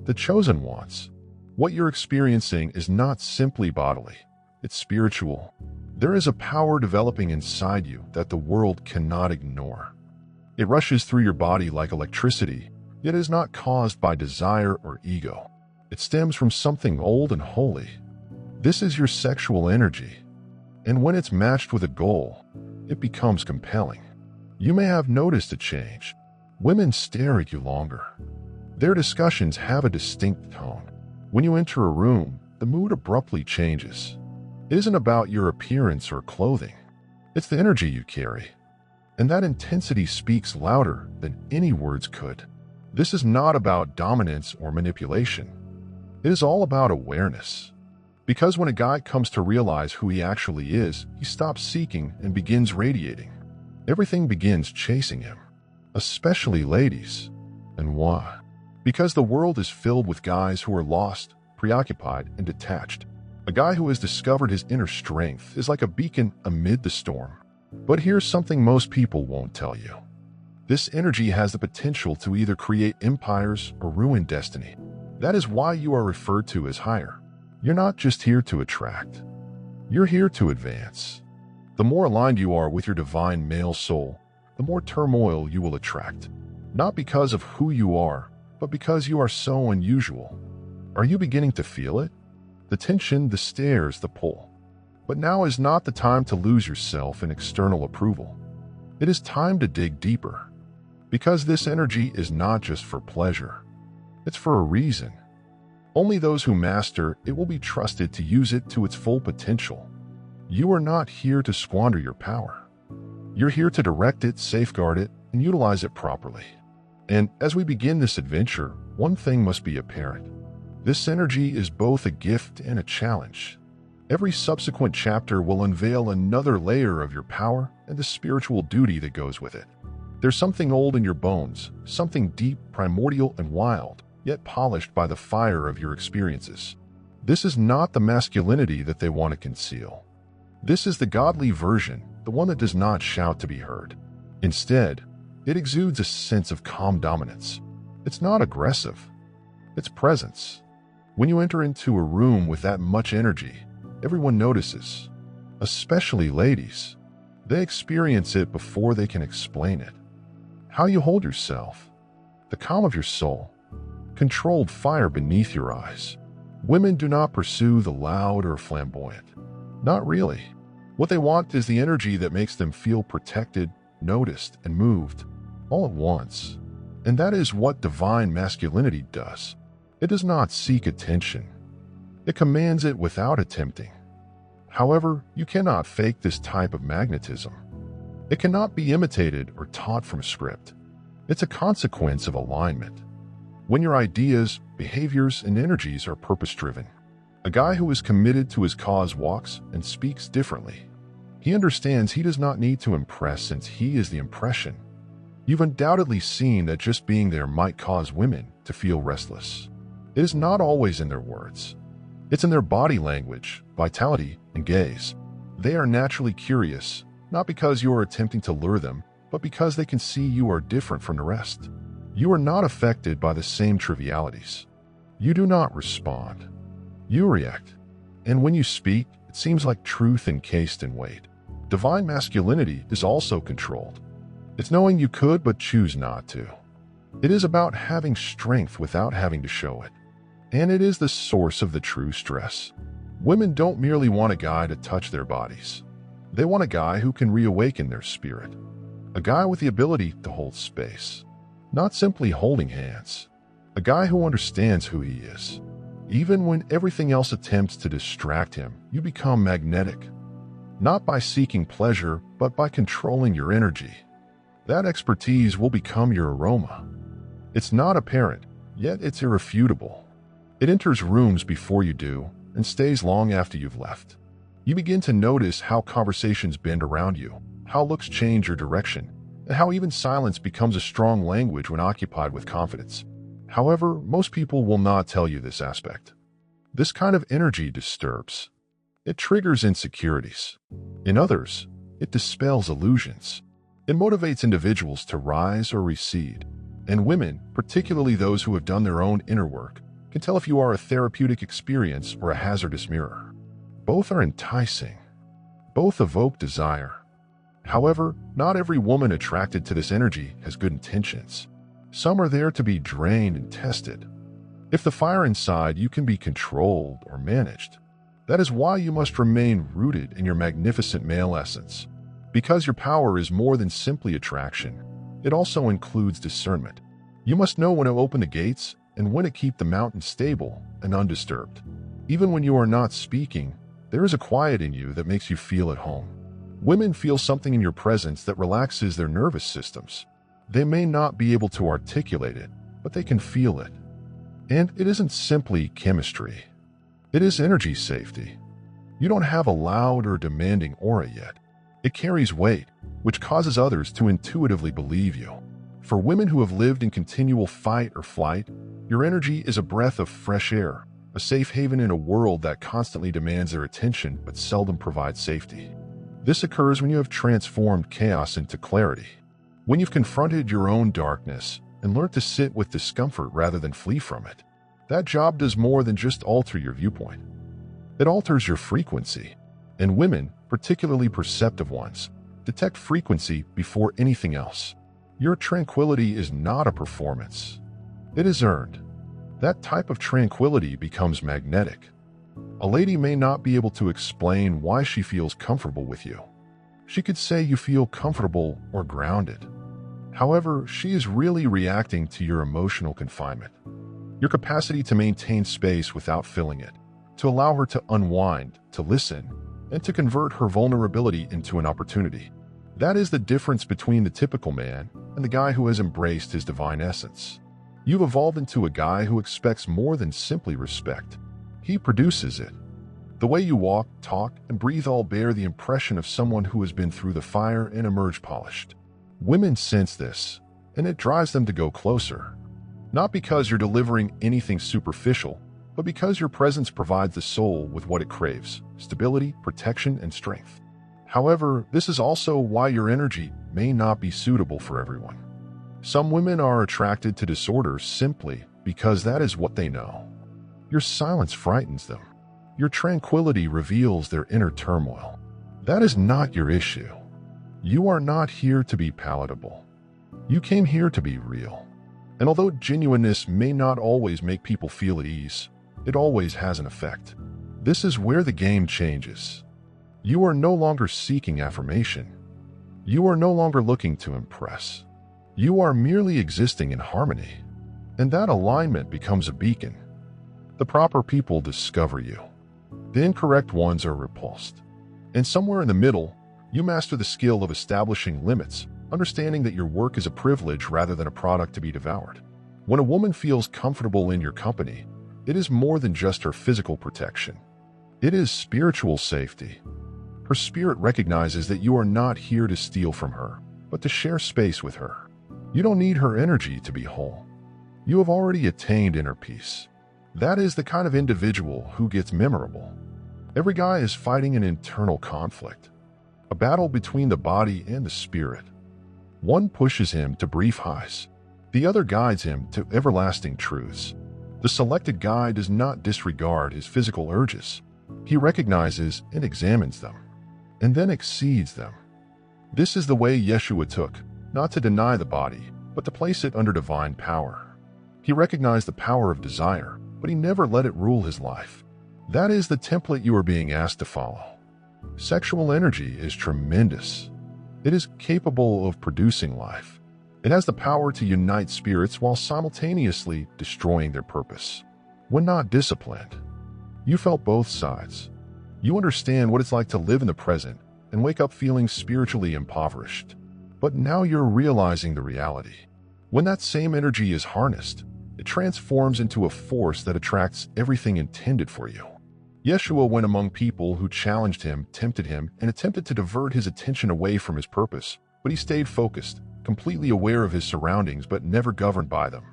the chosen ones. What you're experiencing is not simply bodily, it's spiritual. There is a power developing inside you that the world cannot ignore. It rushes through your body like electricity, yet is not caused by desire or ego. It stems from something old and holy. This is your sexual energy, and when it's matched with a goal, it becomes compelling. You may have noticed a change. Women stare at you longer. Their discussions have a distinct tone. When you enter a room, the mood abruptly changes. It isn't about your appearance or clothing. It's the energy you carry. And that intensity speaks louder than any words could. This is not about dominance or manipulation. It is all about awareness. Because when a guy comes to realize who he actually is, he stops seeking and begins radiating. Everything begins chasing him, especially ladies. And why? Because the world is filled with guys who are lost, preoccupied, and detached. A guy who has discovered his inner strength is like a beacon amid the storm. But here's something most people won't tell you. This energy has the potential to either create empires or ruin destiny. That is why you are referred to as higher. You're not just here to attract. You're here to advance. The more aligned you are with your divine male soul, the more turmoil you will attract. Not because of who you are, but because you are so unusual. Are you beginning to feel it? The tension, the stares, the pull. But now is not the time to lose yourself in external approval. It is time to dig deeper. Because this energy is not just for pleasure. It's for a reason. Only those who master it will be trusted to use it to its full potential. You are not here to squander your power. You're here to direct it, safeguard it, and utilize it properly. And as we begin this adventure, one thing must be apparent. This energy is both a gift and a challenge. Every subsequent chapter will unveil another layer of your power and the spiritual duty that goes with it. There's something old in your bones, something deep, primordial, and wild, yet polished by the fire of your experiences. This is not the masculinity that they want to conceal. This is the godly version, the one that does not shout to be heard. Instead, it exudes a sense of calm dominance. It's not aggressive. It's presence. When you enter into a room with that much energy, everyone notices, especially ladies. They experience it before they can explain it. How you hold yourself, the calm of your soul, controlled fire beneath your eyes. Women do not pursue the loud or flamboyant. Not really. What they want is the energy that makes them feel protected, noticed, and moved, all at once. And that is what divine masculinity does. It does not seek attention. It commands it without attempting. However, you cannot fake this type of magnetism. It cannot be imitated or taught from script. It's a consequence of alignment. When your ideas, behaviors, and energies are purpose-driven, a guy who is committed to his cause walks and speaks differently. He understands he does not need to impress since he is the impression. You've undoubtedly seen that just being there might cause women to feel restless. It is not always in their words. It's in their body language, vitality, and gaze. They are naturally curious, not because you are attempting to lure them, but because they can see you are different from the rest. You are not affected by the same trivialities. You do not respond. You react. And when you speak, it seems like truth encased in weight. Divine masculinity is also controlled. It's knowing you could but choose not to. It is about having strength without having to show it. And it is the source of the true stress. Women don't merely want a guy to touch their bodies. They want a guy who can reawaken their spirit. A guy with the ability to hold space. Not simply holding hands. A guy who understands who he is. Even when everything else attempts to distract him, you become magnetic. Not by seeking pleasure, but by controlling your energy. That expertise will become your aroma. It's not apparent, yet it's irrefutable. It enters rooms before you do, and stays long after you've left. You begin to notice how conversations bend around you, how looks change your direction, and how even silence becomes a strong language when occupied with confidence. However, most people will not tell you this aspect. This kind of energy disturbs. It triggers insecurities. In others, it dispels illusions. It motivates individuals to rise or recede. And women, particularly those who have done their own inner work, can tell if you are a therapeutic experience or a hazardous mirror. Both are enticing. Both evoke desire. However, not every woman attracted to this energy has good intentions. Some are there to be drained and tested. If the fire inside you can be controlled or managed, that is why you must remain rooted in your magnificent male essence. Because your power is more than simply attraction, it also includes discernment. You must know when to open the gates and when to keep the mountain stable and undisturbed. Even when you are not speaking, there is a quiet in you that makes you feel at home. Women feel something in your presence that relaxes their nervous systems. They may not be able to articulate it, but they can feel it. And it isn't simply chemistry. It is energy safety. You don't have a loud or demanding aura yet. It carries weight, which causes others to intuitively believe you. For women who have lived in continual fight or flight, your energy is a breath of fresh air, a safe haven in a world that constantly demands their attention but seldom provides safety. This occurs when you have transformed chaos into clarity, when you've confronted your own darkness and learned to sit with discomfort rather than flee from it. That job does more than just alter your viewpoint. It alters your frequency. And women, particularly perceptive ones, detect frequency before anything else. Your tranquility is not a performance. It is earned. That type of tranquility becomes magnetic. A lady may not be able to explain why she feels comfortable with you. She could say you feel comfortable or grounded. However, she is really reacting to your emotional confinement, your capacity to maintain space without filling it, to allow her to unwind, to listen, and to convert her vulnerability into an opportunity. That is the difference between the typical man and the guy who has embraced his divine essence. You've evolved into a guy who expects more than simply respect. He produces it. The way you walk, talk, and breathe all bear the impression of someone who has been through the fire and emerged polished. Women sense this, and it drives them to go closer. Not because you're delivering anything superficial, but because your presence provides the soul with what it craves: stability, protection, and strength. However, this is also why your energy may not be suitable for everyone. Some women are attracted to disorders simply because that is what they know. Your silence frightens them. Your tranquility reveals their inner turmoil. That is not your issue. You are not here to be palatable. You came here to be real. And although genuineness may not always make people feel at ease, it always has an effect. This is where the game changes. You are no longer seeking affirmation. You are no longer looking to impress. You are merely existing in harmony. And that alignment becomes a beacon. The proper people discover you. The incorrect ones are repulsed. And somewhere in the middle, you master the skill of establishing limits, understanding that your work is a privilege rather than a product to be devoured. When a woman feels comfortable in your company, it is more than just her physical protection. It is spiritual safety. Her spirit recognizes that you are not here to steal from her, but to share space with her. You don't need her energy to be whole. You have already attained inner peace. That is the kind of individual who gets memorable. Every guy is fighting an internal conflict, a battle between the body and the spirit. One pushes him to brief highs. The other guides him to everlasting truths. The selected guy does not disregard his physical urges. He recognizes and examines them, and then exceeds them. This is the way Yeshua took, not to deny the body, but to place it under divine power. He recognized the power of desire, but he never let it rule his life. That is the template you are being asked to follow. Sexual energy is tremendous. It is capable of producing life. It has the power to unite spirits while simultaneously destroying their purpose. When not disciplined, you felt both sides. You understand what it's like to live in the present and wake up feeling spiritually impoverished. But now you're realizing the reality. When that same energy is harnessed, it transforms into a force that attracts everything intended for you. Yeshua went among people who challenged him, tempted him, and attempted to divert his attention away from his purpose, but he stayed focused, completely aware of his surroundings but never governed by them.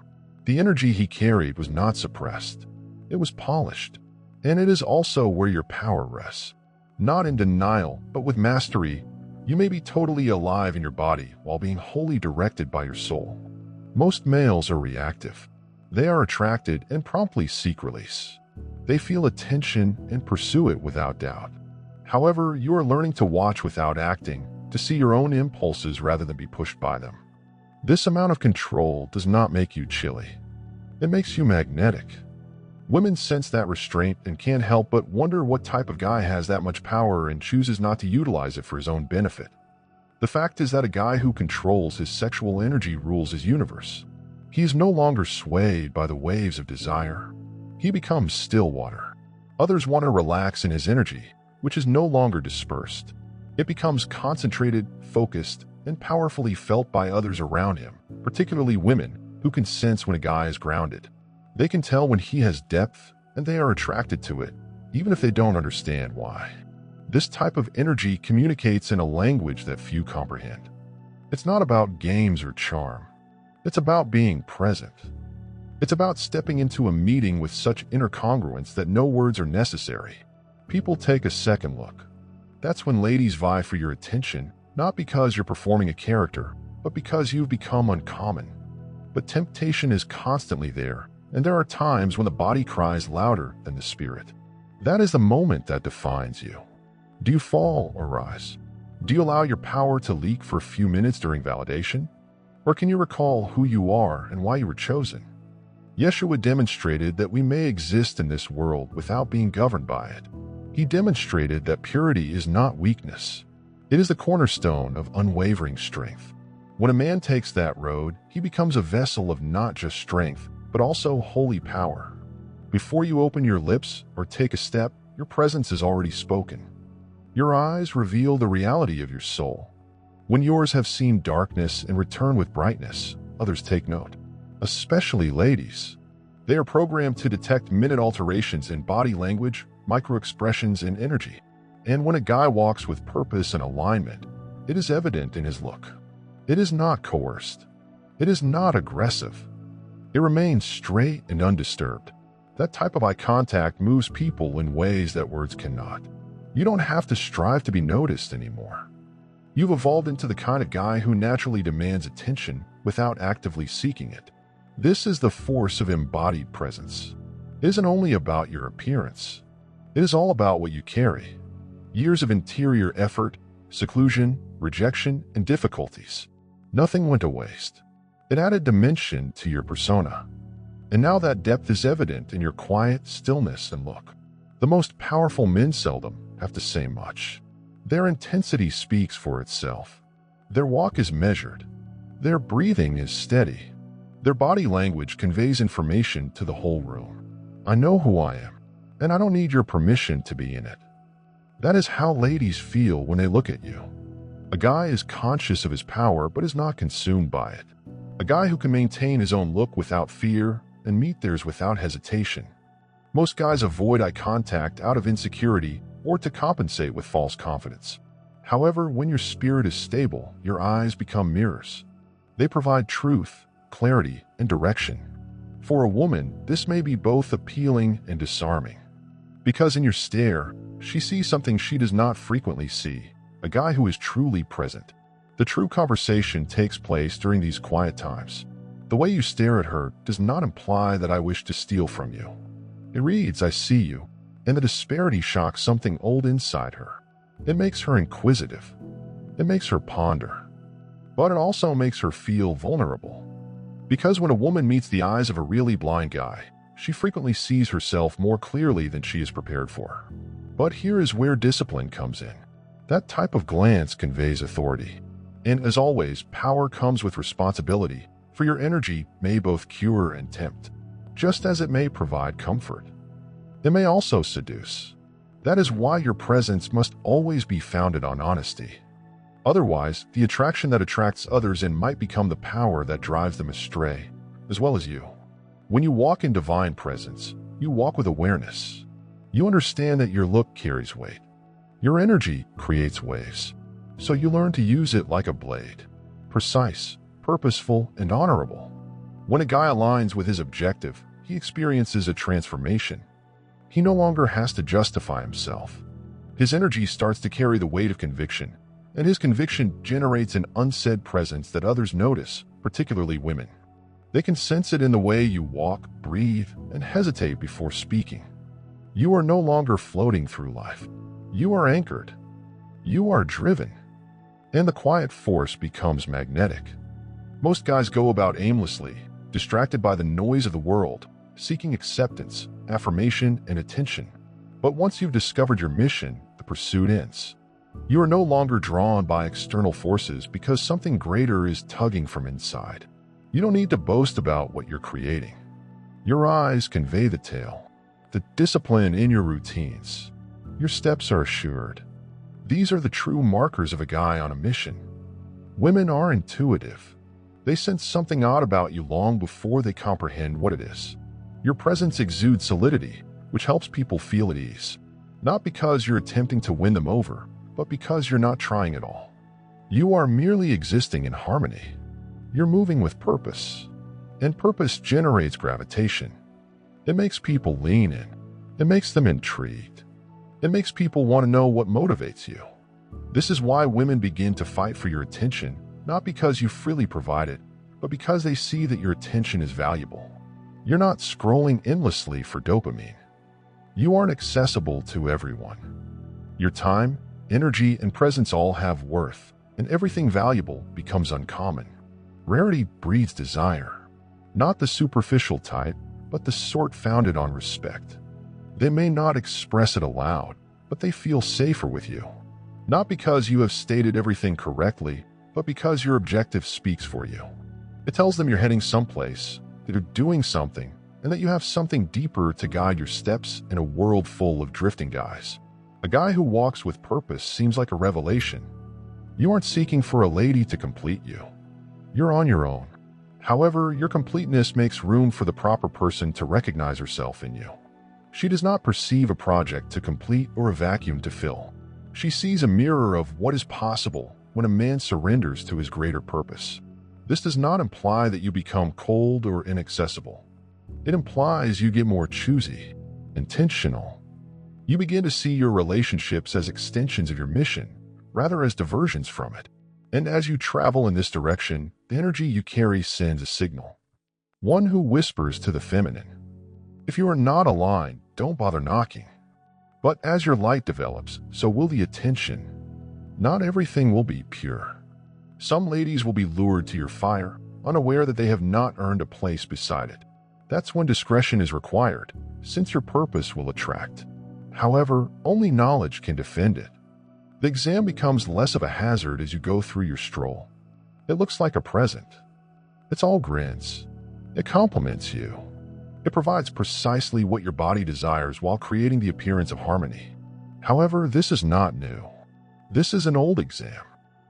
The energy he carried was not suppressed. It was polished. And it is also where your power rests. Not in denial, but with mastery. You may be totally alive in your body while being wholly directed by your soul. Most males are reactive. They are attracted and promptly seek release. They feel attention and pursue it without doubt. However, you are learning to watch without acting, to see your own impulses rather than be pushed by them. This amount of control does not make you chilly. It makes you magnetic. Women sense that restraint and can't help but wonder what type of guy has that much power and chooses not to utilize it for his own benefit. The fact is that a guy who controls his sexual energy rules his universe. He is no longer swayed by the waves of desire. He becomes still water. Others want to relax in his energy, which is no longer dispersed. It becomes concentrated, focused, and powerfully felt by others around him, particularly women, who can sense when a guy is grounded. They can tell when he has depth, and they are attracted to it, even if they don't understand why. This type of energy communicates in a language that few comprehend. It's not about games or charm. It's about being present. It's about stepping into a meeting with such inner congruence that no words are necessary. People take a second look. That's when ladies vie for your attention, not because you're performing a character, but because you've become uncommon. But temptation is constantly there, and there are times when the body cries louder than the spirit. That is the moment that defines you. Do you fall or rise? Do you allow your power to leak for a few minutes during validation? Or can you recall who you are and why you were chosen? Yeshua demonstrated that we may exist in this world without being governed by it. He demonstrated that purity is not weakness. It is the cornerstone of unwavering strength. When a man takes that road, he becomes a vessel of not just strength, but also holy power. Before you open your lips or take a step, your presence is already spoken. Your eyes reveal the reality of your soul. When yours have seen darkness and return with brightness, others take note. Especially ladies. They are programmed to detect minute alterations in body language, microexpressions, and energy. And when a guy walks with purpose and alignment, it is evident in his look. It is not coerced. It is not aggressive. It remains straight and undisturbed. That type of eye contact moves people in ways that words cannot. You don't have to strive to be noticed anymore. You've evolved into the kind of guy who naturally demands attention without actively seeking it. This is the force of embodied presence. It isn't only about your appearance. It is all about what you carry. Years of interior effort, seclusion, rejection, and difficulties. Nothing went to waste. It added dimension to your persona. And now that depth is evident in your quiet stillness and look. The most powerful men seldom have to say much. Their intensity speaks for itself. Their walk is measured. Their breathing is steady. Their body language conveys information to the whole room. I know who I am, and I don't need your permission to be in it. That is how ladies feel when they look at you. A guy is conscious of his power but is not consumed by it. A guy who can maintain his own look without fear and meet theirs without hesitation. Most guys avoid eye contact out of insecurity or to compensate with false confidence. However, when your spirit is stable, your eyes become mirrors. They provide truth, clarity, and direction. For a woman, this may be both appealing and disarming. Because in your stare, she sees something she does not frequently see, a guy who is truly present. The true conversation takes place during these quiet times. The way you stare at her does not imply that I wish to steal from you. It reads, I see you, and the disparity shocks something old inside her. It makes her inquisitive. It makes her ponder. But it also makes her feel vulnerable. Because when a woman meets the eyes of a really blind guy, she frequently sees herself more clearly than she is prepared for. But here is where discipline comes in. That type of glance conveys authority. And as always, power comes with responsibility, for your energy may both cure and tempt, just as it may provide comfort. It may also seduce. That is why your presence must always be founded on honesty. Otherwise, the attraction that attracts others in might become the power that drives them astray, as well as you. When you walk in divine presence, you walk with awareness. You understand that your look carries weight. Your energy creates waves, so you learn to use it like a blade, precise, purposeful, and honorable. When a guy aligns with his objective, he experiences a transformation. He no longer has to justify himself. His energy starts to carry the weight of conviction, and his conviction generates an unsaid presence that others notice, particularly women. They can sense it in the way you walk, breathe, and hesitate before speaking. You are no longer floating through life. You are anchored. You are driven. And the quiet force becomes magnetic. Most guys go about aimlessly, distracted by the noise of the world, seeking acceptance, affirmation, and attention. But once you've discovered your mission, the pursuit ends. You are no longer drawn by external forces because something greater is tugging from inside. You don't need to boast about what you're creating. Your eyes convey the tale, the discipline in your routines. Your steps are assured. These are the true markers of a guy on a mission. Women are intuitive. They sense something odd about you long before they comprehend what it is. Your presence exudes solidity, which helps people feel at ease. Not because you're attempting to win them over, but because you're not trying at all. You are merely existing in harmony. You're moving with purpose, and purpose generates gravitation. It makes people lean in. It makes them intrigued. It makes people want to know what motivates you. This is why women begin to fight for your attention, not because you freely provide it, but because they see that your attention is valuable. You're not scrolling endlessly for dopamine. You aren't accessible to everyone. Your time, energy, and presence all have worth, and everything valuable becomes uncommon. Rarity breeds desire. Not the superficial type, but the sort founded on respect. They may not express it aloud, but they feel safer with you. Not because you have stated everything correctly, but because your objective speaks for you. It tells them you're heading someplace, that you're doing something, and that you have something deeper to guide your steps in a world full of drifting guys. A guy who walks with purpose seems like a revelation. You aren't seeking for a lady to complete you. You're on your own. However, your completeness makes room for the proper person to recognize herself in you. She does not perceive a project to complete or a vacuum to fill. She sees a mirror of what is possible when a man surrenders to his greater purpose. This does not imply that you become cold or inaccessible. It implies you get more choosy, intentional. You begin to see your relationships as extensions of your mission, rather as diversions from it. And as you travel in this direction, the energy you carry sends a signal. One who whispers to the feminine. If you are not aligned, don't bother knocking. But as your light develops, so will the attention. Not everything will be pure. Some ladies will be lured to your fire, unaware that they have not earned a place beside it. That's when discretion is required, since your purpose will attract. However, only knowledge can defend it. The exam becomes less of a hazard as you go through your stroll. It looks like a present. It's all grins. It compliments you. It provides precisely what your body desires while creating the appearance of harmony. However, this is not new. This is an old exam.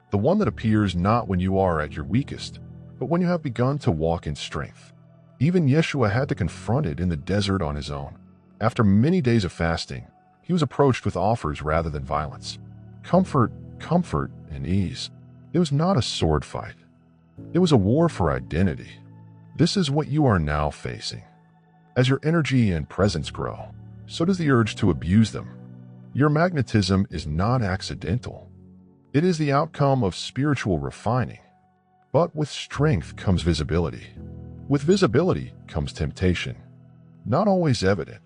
The one that appears not when you are at your weakest, but when you have begun to walk in strength. Even Yeshua had to confront it in the desert on his own. After many days of fasting, he was approached with offers rather than violence. Comfort, and ease. It was not a sword fight. It was a war for identity. This is what you are now facing. As your energy and presence grow, so does the urge to abuse them. Your magnetism is not accidental. It is the outcome of spiritual refining. But with strength comes visibility. With visibility comes temptation. Not always evident.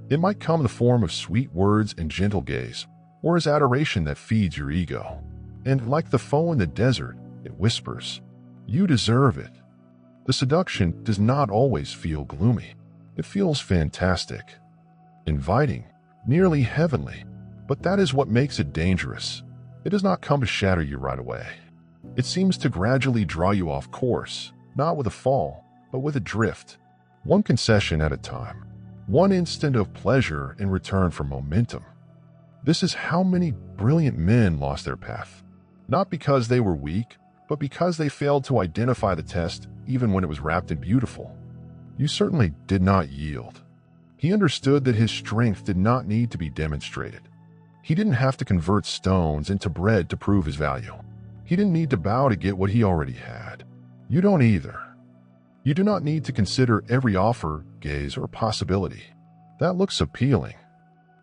It might come in the form of sweet words and gentle gaze, or as adoration that feeds your ego. And like the foe in the desert, it whispers, "You deserve it." The seduction does not always feel gloomy. It feels fantastic, inviting, nearly heavenly. But that is what makes it dangerous. It does not come to shatter you right away. It seems to gradually draw you off course, not with a fall, but with a drift. One concession at a time. One instant of pleasure in return for momentum. This is how many brilliant men lost their path. Not because they were weak, but because they failed to identify the test even when it was wrapped in beautiful. You certainly did not yield. He understood that his strength did not need to be demonstrated. He didn't have to convert stones into bread to prove his value. He didn't need to bow to get what he already had. You don't either. You do not need to consider every offer, gaze, or possibility. That looks appealing.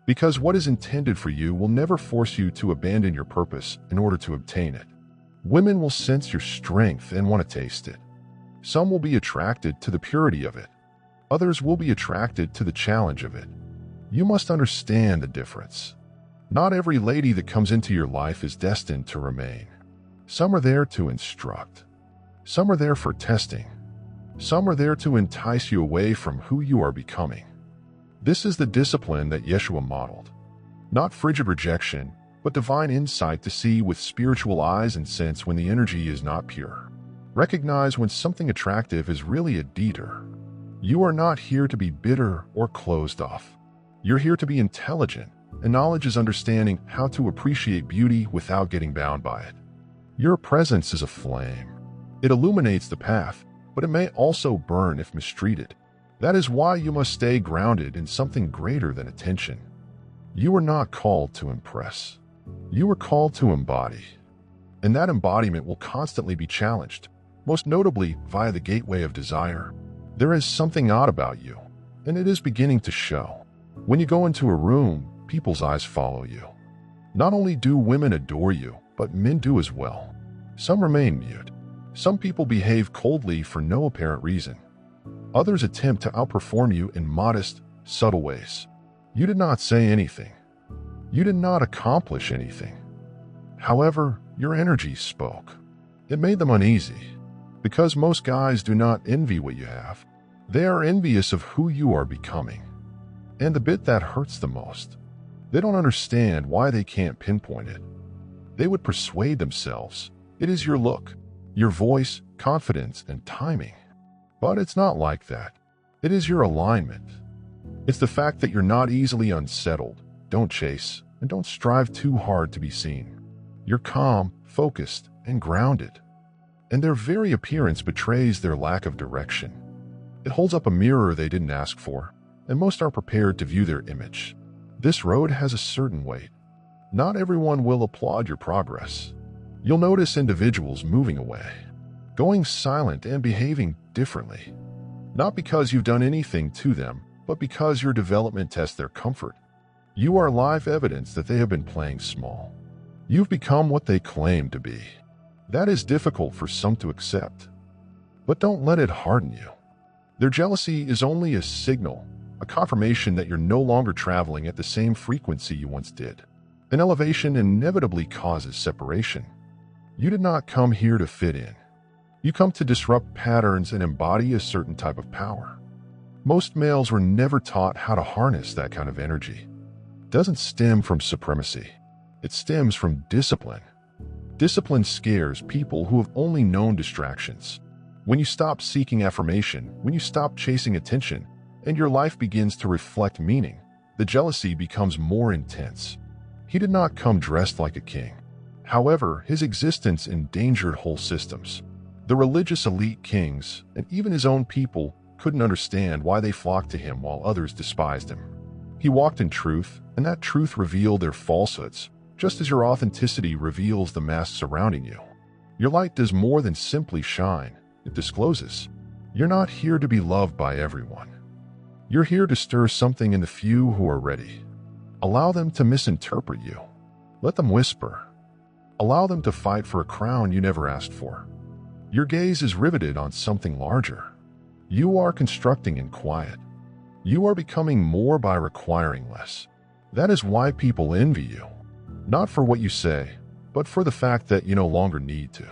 Because what is intended for you will never force you to abandon your purpose in order to obtain it. Women will sense your strength and want to taste it. Some will be attracted to the purity of it. Others will be attracted to the challenge of it. You must understand the difference. Not every lady that comes into your life is destined to remain. Some are there to instruct. Some are there for testing. Some are there to entice you away from who you are becoming. This is the discipline that Yeshua modeled. Not frigid rejection, but divine insight to see with spiritual eyes and sense when the energy is not pure. Recognize when something attractive is really a detour. You are not here to be bitter or closed off. You're here to be intelligent, and knowledge is understanding how to appreciate beauty without getting bound by it. Your presence is a flame. It illuminates the path, but it may also burn if mistreated. That is why you must stay grounded in something greater than attention. You are not called to impress. You are called to embody. And that embodiment will constantly be challenged, most notably via the gateway of desire. There is something odd about you, and it is beginning to show. When you go into a room, people's eyes follow you. Not only do women adore you, but men do as well. Some remain mute. Some people behave coldly for no apparent reason. Others attempt to outperform you in modest, subtle ways. You did not say anything. You did not accomplish anything. However, your energy spoke. It made them uneasy. Because most guys do not envy what you have. They are envious of who you are becoming. And the bit that hurts the most, they don't understand why they can't pinpoint it. They would persuade themselves it is your look, your voice, confidence, and timing. But it's not like that. It is your alignment. It's the fact that you're not easily unsettled, don't chase, and don't strive too hard to be seen. You're calm, focused, and grounded. And their very appearance betrays their lack of direction. It holds up a mirror they didn't ask for, and most are prepared to view their image. This road has a certain weight. Not everyone will applaud your progress. You'll notice individuals moving away, going silent and behaving differently. Not because you've done anything to them, but because your development tests their comfort. You are live evidence that they have been playing small. You've become what they claim to be. That is difficult for some to accept. But don't let it harden you. Their jealousy is only a signal, a confirmation that you're no longer traveling at the same frequency you once did. An elevation inevitably causes separation. You did not come here to fit in. You come to disrupt patterns and embody a certain type of power. Most males were never taught how to harness that kind of energy. It doesn't stem from supremacy. It stems from discipline. Discipline scares people who have only known distractions. When you stop seeking affirmation, when you stop chasing attention, and your life begins to reflect meaning, the jealousy becomes more intense. He did not come dressed like a king. However, his existence endangered whole systems. The religious elite kings, and even his own people, couldn't understand why they flocked to him while others despised him. He walked in truth, and that truth revealed their falsehoods, just as your authenticity reveals the masks surrounding you. Your light does more than simply shine, it discloses. You're not here to be loved by everyone. You're here to stir something in the few who are ready. Allow them to misinterpret you. Let them whisper. Allow them to fight for a crown you never asked for. Your gaze is riveted on something larger. You are constructing in quiet. You are becoming more by requiring less. That is why people envy you. Not for what you say, but for the fact that you no longer need to.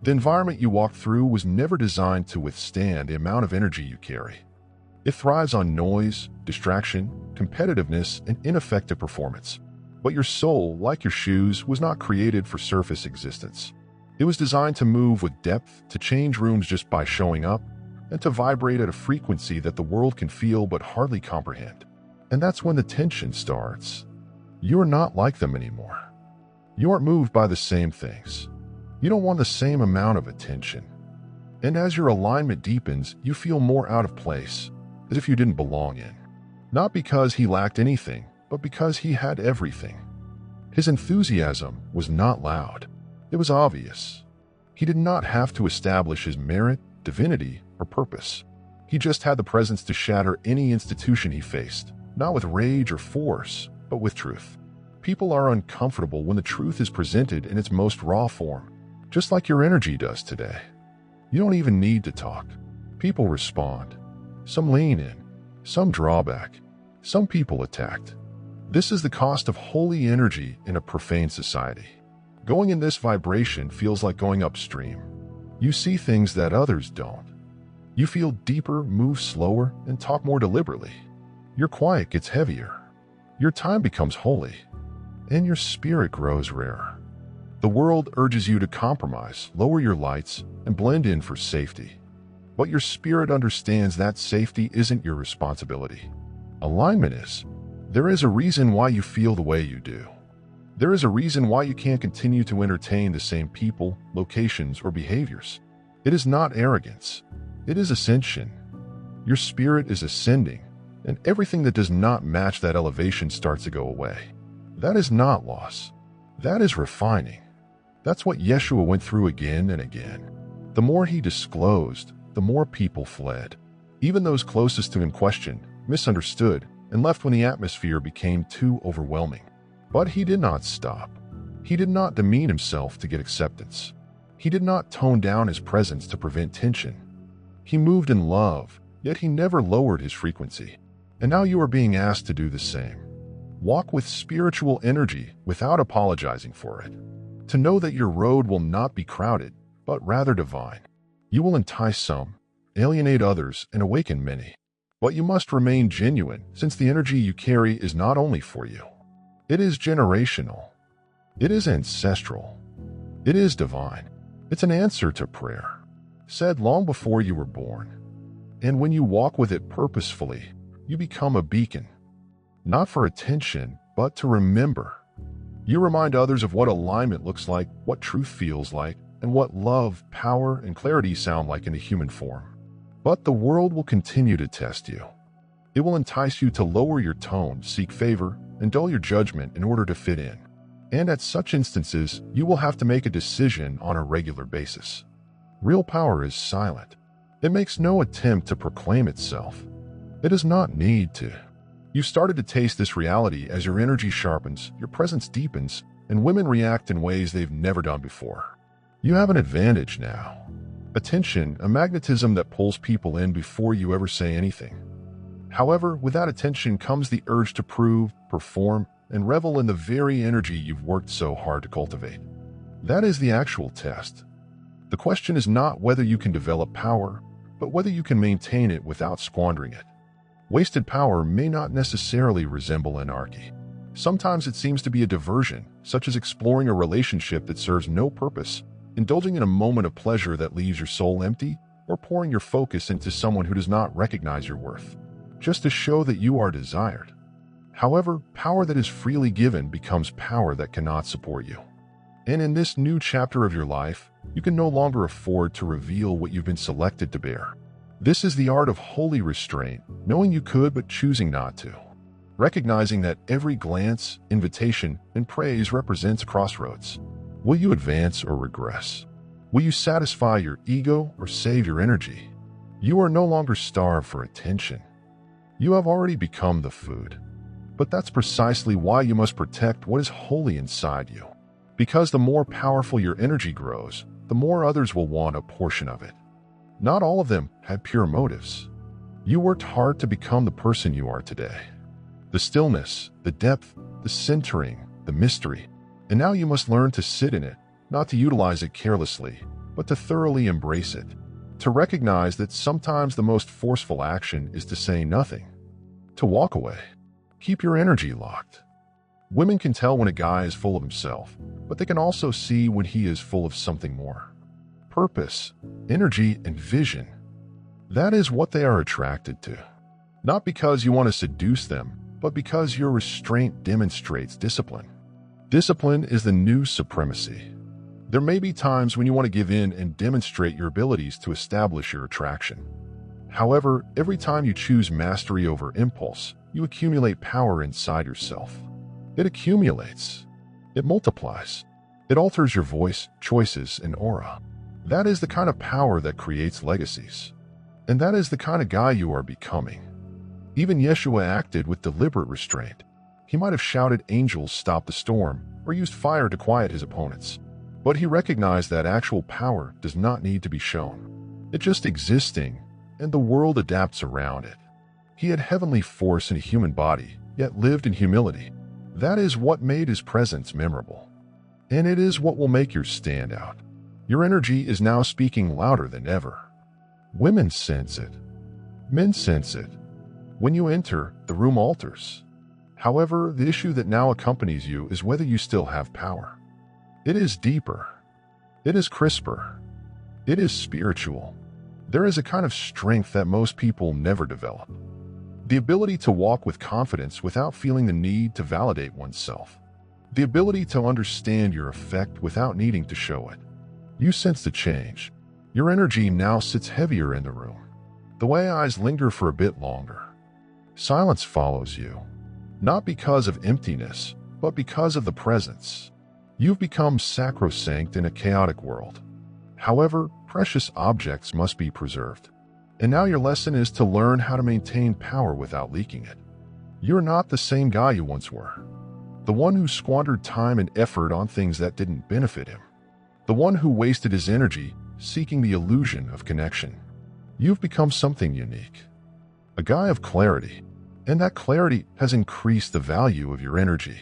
The environment you walk through was never designed to withstand the amount of energy you carry. It thrives on noise, distraction, competitiveness, and ineffective performance. But your soul, like your shoes, was not created for surface existence. It was designed to move with depth, to change rooms just by showing up, and to vibrate at a frequency that the world can feel but hardly comprehend. And that's when the tension starts. You are not like them anymore. You aren't moved by the same things. You don't want the same amount of attention. And as your alignment deepens, you feel more out of place, as if you didn't belong in. Not because he lacked anything, but because he had everything. His enthusiasm was not loud. It was obvious. He did not have to establish his merit, divinity, or purpose. He just had the presence to shatter any institution he faced, not with rage or force, but with truth. People are uncomfortable when the truth is presented in its most raw form, just like your energy does today. You don't even need to talk. People respond. Some lean in, some draw back, some people attacked. This is the cost of holy energy in a profane society. Going in this vibration feels like going upstream. You see things that others don't. You feel deeper, move slower, and talk more deliberately. Your quiet gets heavier. Your time becomes holy, and your spirit grows rarer. The world urges you to compromise, lower your lights, and blend in for safety. But your spirit understands that safety isn't your responsibility. Alignment is. There is a reason why you feel the way you do. There is a reason why you can't continue to entertain the same people, locations, or behaviors. It is not arrogance. It is ascension. Your spirit is ascending, and everything that does not match that elevation starts to go away. That is not loss. That is refining. That's what Yeshua went through again and again. The more he disclosed, the more people fled. Even those closest to him questioned, misunderstood, and left when the atmosphere became too overwhelming. But he did not stop. He did not demean himself to get acceptance. He did not tone down his presence to prevent tension. He moved in love, yet he never lowered his frequency. And now you are being asked to do the same. Walk with spiritual energy without apologizing for it. To know that your road will not be crowded, but rather divine. You will entice some, alienate others, and awaken many. But you must remain genuine, since the energy you carry is not only for you. It is generational. It is ancestral. It is divine. It's an answer to prayer, said long before you were born. And when you walk with it purposefully, you become a beacon. Not for attention, but to remember. You remind others of what alignment looks like, what truth feels like, and what love, power, and clarity sound like in a human form. But the world will continue to test you. It will entice you to lower your tone, seek favor, and dull your judgment in order to fit in. And at such instances, you will have to make a decision on a regular basis. Real power is silent. It makes no attempt to proclaim itself. It does not need to. You started to taste this reality as your energy sharpens, your presence deepens, and women react in ways they've never done before. You have an advantage now. Attention, a magnetism that pulls people in before you ever say anything. However, with that attention comes the urge to prove, perform, and revel in the very energy you've worked so hard to cultivate. That is the actual test. The question is not whether you can develop power, but whether you can maintain it without squandering it. Wasted power may not necessarily resemble anarchy. Sometimes it seems to be a diversion, such as exploring a relationship that serves no purpose, indulging in a moment of pleasure that leaves your soul empty, or pouring your focus into someone who does not recognize your worth, just to show that you are desired. However, power that is freely given becomes power that cannot support you. And in this new chapter of your life, you can no longer afford to reveal what you've been selected to bear. This is the art of holy restraint, knowing you could but choosing not to. Recognizing that every glance, invitation, and praise represents crossroads. Will you advance or regress? Will you satisfy your ego or save your energy? You are no longer starved for attention. You have already become the food. But that's precisely why you must protect what is holy inside you. Because the more powerful your energy grows, the more others will want a portion of it. Not all of them had pure motives. You worked hard to become the person you are today. The stillness, the depth, the centering, the mystery. And now you must learn to sit in it, not to utilize it carelessly, but to thoroughly embrace it. To recognize that sometimes the most forceful action is to say nothing. To walk away. Keep your energy locked. Women can tell when a guy is full of himself, but they can also see when he is full of something more. Purpose, energy, and vision. That is what they are attracted to. Not because you want to seduce them, but because your restraint demonstrates discipline. Discipline is the new supremacy. There may be times when you want to give in and demonstrate your abilities to establish your attraction. However, every time you choose mastery over impulse, you accumulate power inside yourself. It accumulates. It multiplies. It alters your voice, choices, and aura. That is the kind of power that creates legacies. And that is the kind of guy you are becoming. Even Yeshua acted with deliberate restraint. He might have shouted, "Angels, stop the storm," or used fire to quiet his opponents. But he recognized that actual power does not need to be shown. It just existing, and the world adapts around it. He had heavenly force in a human body, yet lived in humility. That is what made his presence memorable. And it is what will make yours stand out. Your energy is now speaking louder than ever. Women sense it. Men sense it. When you enter, the room alters. However, the issue that now accompanies you is whether you still have power. It is deeper. It is crisper. It is spiritual. There is a kind of strength that most people never develop. The ability to walk with confidence without feeling the need to validate oneself. The ability to understand your effect without needing to show it. You sense the change. Your energy now sits heavier in the room. The way eyes linger for a bit longer. Silence follows you. Not because of emptiness, but because of the presence. You've become sacrosanct in a chaotic world. However, precious objects must be preserved. And now your lesson is to learn how to maintain power without leaking it. You're not the same guy you once were. The one who squandered time and effort on things that didn't benefit him. The one who wasted his energy seeking the illusion of connection. You've become something unique. A guy of clarity. And that clarity has increased the value of your energy.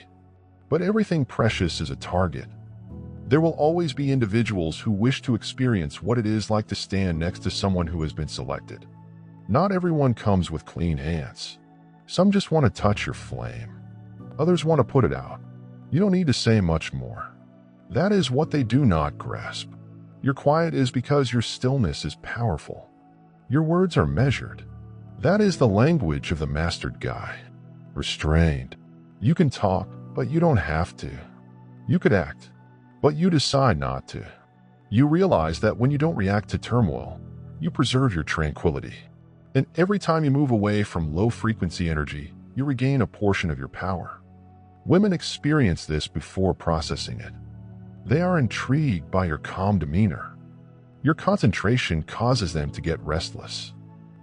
But everything precious is a target. There will always be individuals who wish to experience what it is like to stand next to someone who has been selected. Not everyone comes with clean hands. Some just want to touch your flame. Others want to put it out. You don't need to say much more. That is what they do not grasp. Your quiet is because your stillness is powerful. Your words are measured. That is the language of the mastered guy. Restrained. You can talk, but you don't have to. You could act, but you decide not to. You realize that when you don't react to turmoil, you preserve your tranquility. And every time you move away from low-frequency energy, you regain a portion of your power. Women experience this before processing it. They are intrigued by your calm demeanor. Your concentration causes them to get restless.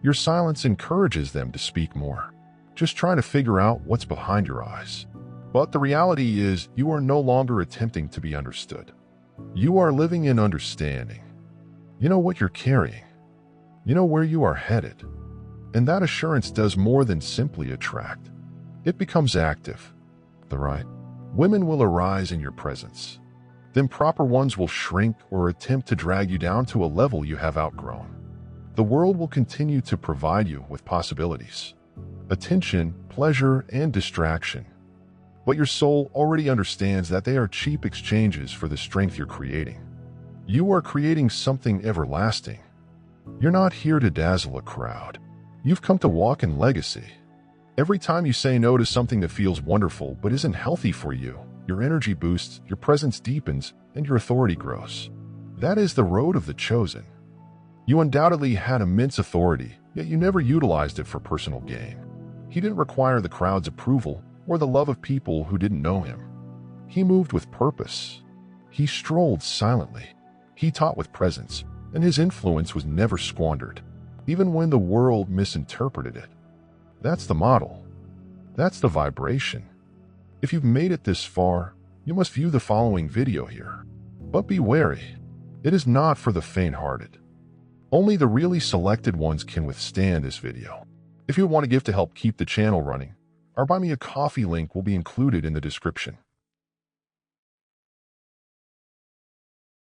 Your silence encourages them to speak more, just trying to figure out what's behind your eyes. But the reality is, you are no longer attempting to be understood. You are living in understanding. You know what you're carrying. You know where you are headed. And that assurance does more than simply attract. It becomes active. The right women will arise in your presence. The improper ones will shrink or attempt to drag you down to a level you have outgrown. The world will continue to provide you with possibilities, attention, pleasure, and distraction. But your soul already understands that they are cheap exchanges for the strength you're creating. You are creating something everlasting. You're not here to dazzle a crowd. You've come to walk in legacy. Every time you say no to something that feels wonderful but isn't healthy for you, your energy boosts, your presence deepens, and your authority grows. That is the road of the chosen. You undoubtedly had immense authority, yet you never utilized it for personal gain. He didn't require the crowd's approval or the love of people who didn't know him. He moved with purpose. He strolled silently. He taught with presence, and his influence was never squandered, even when the world misinterpreted it. That's the model. That's the vibration. If you've made it this far, you must view the following video here. But be wary. It is not for the faint-hearted. Only the really selected ones can withstand this video. If you want to give to help keep the channel running, our Buy Me a Coffee link will be included in the description.